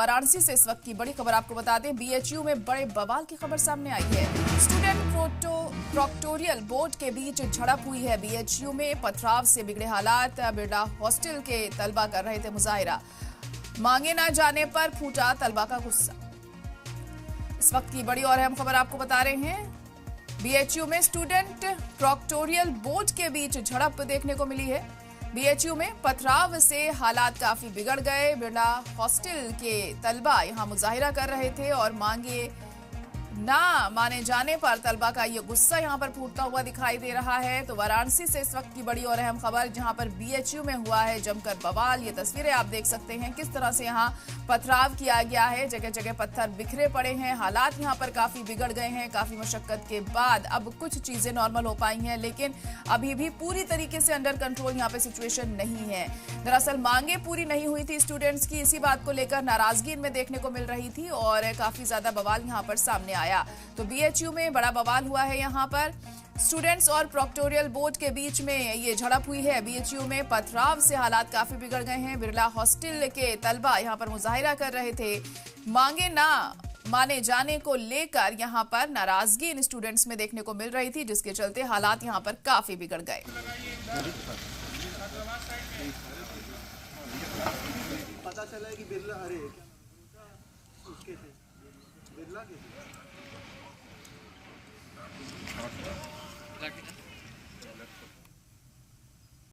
वाराणसी से इस वक्त की बड़ी खबर आपको बता दें, बीएचयू में बड़े बवाल की खबर सामने आई है। स्टूडेंट प्रोक्टोरियल बोर्ड के बीच झड़प हुई है। बीएचयू में पथराव से बिगड़े हालात। बिरला हॉस्टल के तलबा कर रहे थे मुजाहिरा। मांगे न जाने पर फूटा तलबा का गुस्सा। इस वक्त की बड़ी और अहम खबर आपको बता रहे हैं, बीएचयू में स्टूडेंट प्रोक्टोरियल बोर्ड के बीच झड़प देखने को मिली है। बीएचयू में पथराव से हालात काफी बिगड़ गए। बिरला हॉस्टल के तलबा यहां मुजाहिरा कर रहे थे और मांगे ना माने जाने पर तलबा का ये गुस्सा यहां पर फूटता हुआ दिखाई दे रहा है। तो वाराणसी से इस वक्त की बड़ी और अहम खबर, जहां पर बीएचयू में हुआ है जमकर बवाल। ये तस्वीरें आप देख सकते हैं किस तरह से यहां पथराव किया गया है। जगह जगह पत्थर बिखरे पड़े हैं। हालात यहां पर काफी बिगड़ गए हैं। काफी मशक्कत के बाद अब कुछ चीजें नॉर्मल हो पाई हैं, लेकिन अभी भी पूरी तरीके से अंडर कंट्रोल यहां पे सिचुएशन नहीं है। दरअसल मांगे पूरी नहीं हुई थी स्टूडेंट्स की। इसी बात को लेकर नाराजगी इनमें देखने को मिल रही थी और काफी ज्यादा बवाल यहां पर सामने आया। तो बीएचयू में बड़ा बवाल हुआ है। यहां पर स्टूडेंट्स और प्रोक्टोरियल बोर्ड के बीच में ये झड़प हुई है। बीएचयू में पथराव से हालात काफी बिगड़ गए हैं। बिरला हॉस्टल के तलबा यहां पर मुजाहिरा कर रहे थे। मांगे ना माने जाने को लेकर यहां पर नाराजगी इन स्टूडेंट्स में देखने को मिल रही थी, जिसके चलते हालात यहां पर काफी बिगड़ गए। पता चला है कि बिरला उसके थे, बिरला के